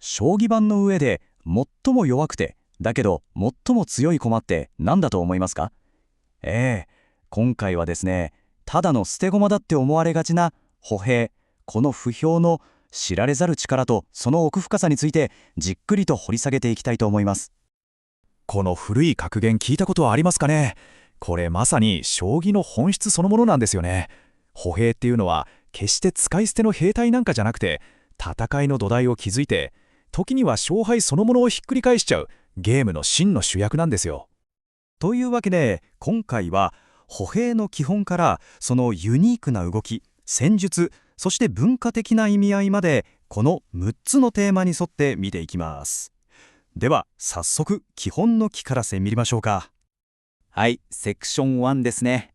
将棋盤の上で最も弱くて、だけど最も強い駒って何だと思いますか？今回はですね、ただの捨て駒だって思われがちな歩兵、この不評の知られざる力とその奥深さについてじっくりと掘り下げていきたいと思います。この古い格言聞いたことはありますかね。これまさに将棋の本質そのものなんですよね。歩兵っていうのは決して使い捨ての兵隊なんかじゃなくて、戦いの土台を築いて、時には勝敗そのものをひっくり返しちゃうゲームの真の主役なんですよ。というわけで今回は歩兵の基本からそのユニークな動き、戦術、そして文化的な意味合いまでこの6つのテーマに沿って見ていきます。では早速基本の木から見ましょうか。はい、セクション1ですね。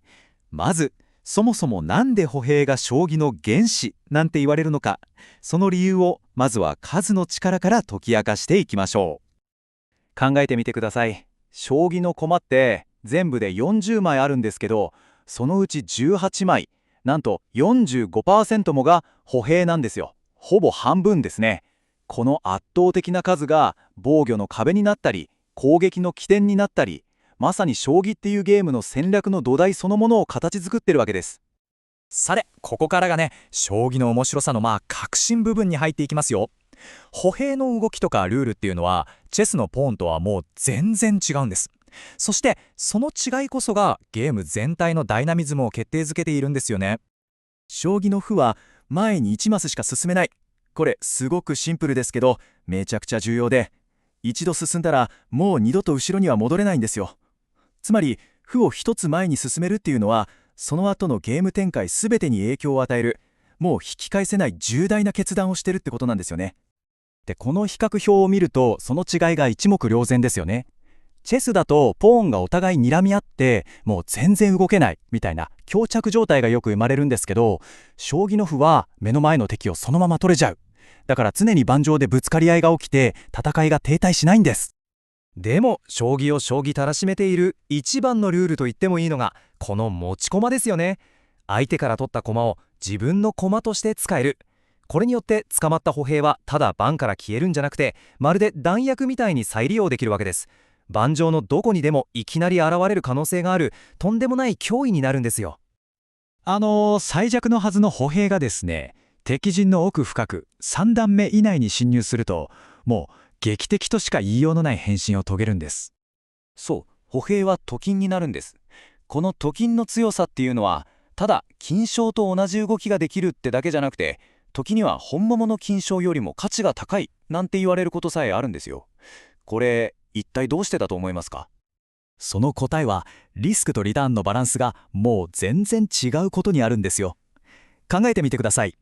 まずそもそもなんで歩兵が将棋の原子なんて言われるのか、その理由をまずは数の力から解き明かしていきましょう。考えてみてください。将棋の駒って全部で40枚あるんですけど、そのうち18枚、なんと 45% もが歩兵なんですよ。ほぼ半分ですね。この圧倒的な数が防御の壁になったり、攻撃の起点になったり、まさに将棋っていうゲームの戦略の土台そのものを形作ってるわけです。さて、ここからがね、将棋の面白さの核心部分に入っていきますよ。歩兵の動きとかルールっていうのは、チェスのポーンとはもう全然違うんです。そして、その違いこそがゲーム全体のダイナミズムを決定づけているんですよね。将棋の歩は前に1マスしか進めない。これすごくシンプルですけど、めちゃくちゃ重要で、一度進んだらもう二度と後ろには戻れないんですよ。つまり歩を一つ前に進めるっていうのは、その後のゲーム展開全てに影響を与える、もう引き返せない重大な決断をしてるってことなんですよね。で、この比較表を見るとその違いが一目瞭然ですよね。チェスだとポーンがお互い睨み合ってもう全然動けないみたいな膠着状態がよく生まれるんですけど、将棋の歩は目の前の敵をそのまま取れちゃう。だから常に盤上でぶつかり合いが起きて戦いが停滞しないんです。でも将棋を将棋たらしめている一番のルールと言ってもいいのがこの持ち駒ですよね。相手から取った駒を自分の駒として使える。これによって捕まった歩兵はただ盤から消えるんじゃなくて、まるで弾薬みたいに再利用できるわけです。盤上のどこにでもいきなり現れる可能性があるとんでもない脅威になるんですよ。最弱のはずの歩兵がですね、敵陣の奥深く3段目以内に侵入すると、もう劇的としか言いようのない変身を遂げるんです。そう、歩兵はと金になるんです。このと金の強さっていうのは、ただ金将と同じ動きができるってだけじゃなくて、時には本物の金将よりも価値が高いなんて言われることさえあるんですよ。これ一体どうしてだと思いますか？その答えはリスクとリターンのバランスがもう全然違うことにあるんですよ。考えてみてください。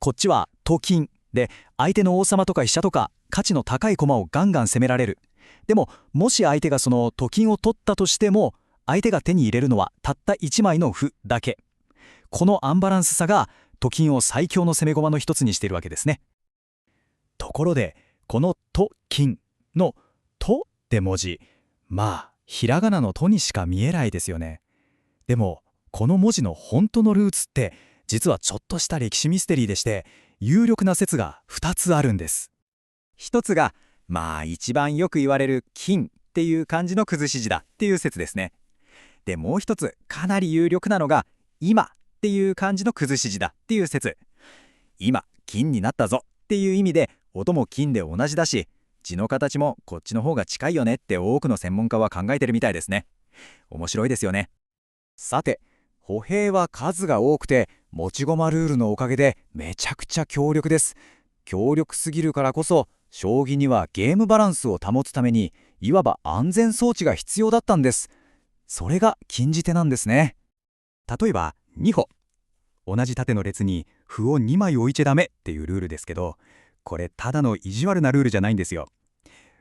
こっちはと金で、相手の王様とか飛車とか価値の高い駒をガンガン攻められる。でももし相手がそのと金を取ったとしても、相手が手に入れるのはたった1枚の歩だけ。このアンバランスさがと金を最強の攻め駒の一つにしているわけですね。ところでこのと金のとって文字、ひらがなのとにしか見えないですよね。でもこの文字の本当のルーツって実はちょっとした歴史ミステリーでして、有力な説が2つあるんです。一つが一番よく言われる金っていう漢字の崩し字だっていう説ですね。でもう一つかなり有力なのが今っていう漢字の崩し字だっていう説。今金になったぞっていう意味で音も金で同じだし、字の形もこっちの方が近いよねって多くの専門家は考えてるみたいですね。面白いですよね。さて、歩兵は数が多くて持ち駒ルールのおかげでめちゃくちゃ強力です。強力すぎるからこそ将棋にはゲームバランスを保つためにいわば安全装置が必要だったんです。それが禁じ手なんですね。例えば2歩、同じ縦の列に歩を2枚置いちゃダメっていうルールですけど、これただの意地悪なルールじゃないんですよ。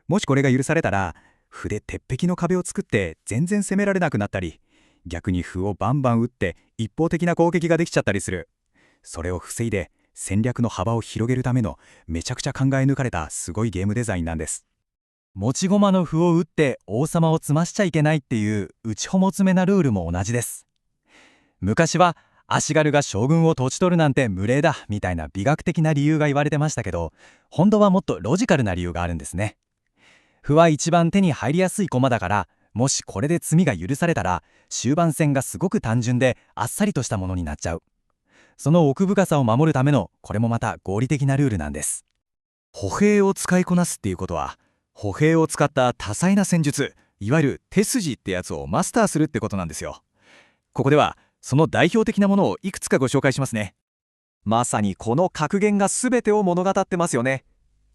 もしこれが許されたら、歩で鉄壁の壁を作って全然攻められなくなったり、逆に歩をバンバン打って一方的な攻撃ができちゃったりする。それを防いで戦略の幅を広げるためのめちゃくちゃ考え抜かれたすごいゲームデザインなんです。持ち駒の歩を打って王様を詰ましちゃいけないっていう内ほも詰めなルールも同じです。昔は足軽が将軍を統治取るなんて無礼だみたいな美学的な理由が言われてましたけど、本当はもっとロジカルな理由があるんですね。歩は一番手に入りやすい駒だから、もしこれで詰みが許されたら終盤戦がすごく単純であっさりとしたものになっちゃう。その奥深さを守るための、これもまた合理的なルールなんです。歩兵を使いこなすっていうことは、歩兵を使った多彩な戦術、いわゆる手筋ってやつをマスターするってことなんですよ。ここではその代表的なものをいくつかご紹介しますね。まさにこの格言が全てを物語ってますよね。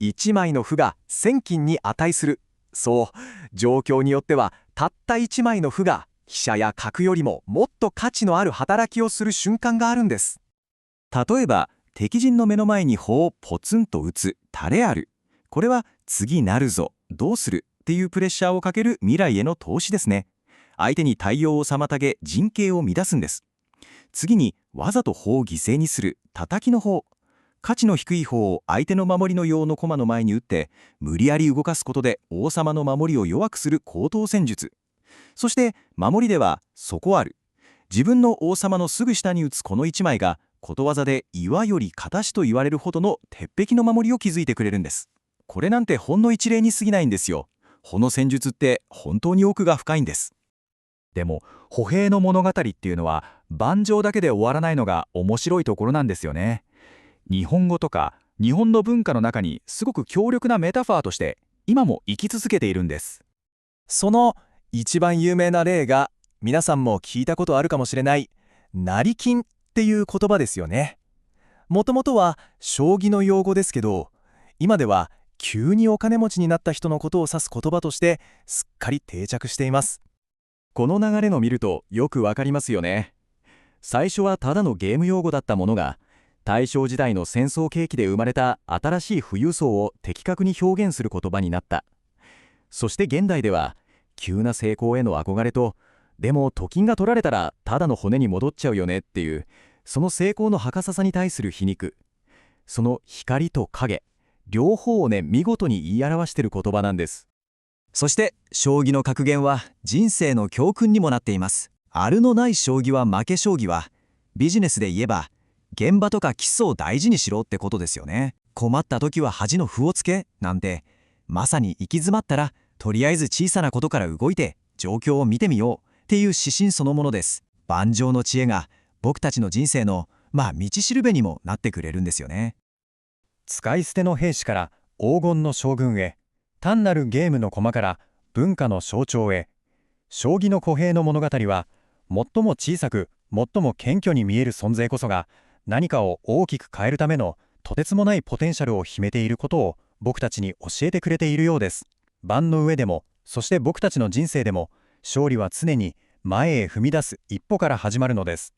1枚の歩が1000金に値する。そう、状況によってはたった1枚の歩が飛車や角よりももっと価値のある働きをする瞬間があるんです。例えば、敵陣の目の前に歩をポツンと打つタレある。これは次なるぞ、どうするっていうプレッシャーをかける未来への投資ですね。相手に対応を妨げ陣形を乱すんです。次にわざと歩を犠牲にする叩きの方。価値の低い方を相手の守りの用の駒の前に打って無理やり動かすことで王様の守りを弱くする高等戦術。そして守りでは底ある。自分の王様のすぐ下に打つこの1枚がことわざで岩より形と言われるほどの鉄壁の守りを築いてくれるんです。これなんてほんの一例に過ぎないんですよ。歩の戦術って本当に奥が深いんです。でも歩兵の物語っていうのは盤上だけで終わらないのが面白いところなんですよね。日本語とか日本の文化の中にすごく強力なメタファーとして今も生き続けているんです。その一番有名な例が、皆さんも聞いたことあるかもしれない成金っていう言葉ですよね。もともとは将棋の用語ですけど、今では急にお金持ちになった人のことを指す言葉としてすっかり定着しています。この流れの見るとよくわかりますよね。最初はただのゲーム用語だったものが、大正時代の戦争景気で生まれた新しい富裕層を的確に表現する言葉になった。そして現代では、急な成功への憧れと、でもと金が取られたらただの骨に戻っちゃうよねっていう、その成功の儚さに対する皮肉。その光と影、両方をね、見事に言い表している言葉なんです。そして将棋の格言は人生の教訓にもなっています。あるのない将棋は負け将棋は、ビジネスで言えば現場とか基礎を大事にしろってことですよね。困った時は恥の歩をつけなんて、まさに行き詰まったらとりあえず小さなことから動いて状況を見てみようっていう指針そのものです。盤上の知恵が僕たちの人生の道しるべにもなってくれるんですよね。使い捨ての兵士から黄金の将軍へ、単なるゲームの駒から文化の象徴へ。将棋の歩兵の物語は、最も小さく最も謙虚に見える存在こそが何かを大きく変えるためのとてつもないポテンシャルを秘めていることを僕たちに教えてくれているようです。盤の上でも、そして僕たちの人生でも、勝利は常に前へ踏み出す一歩から始まるのです。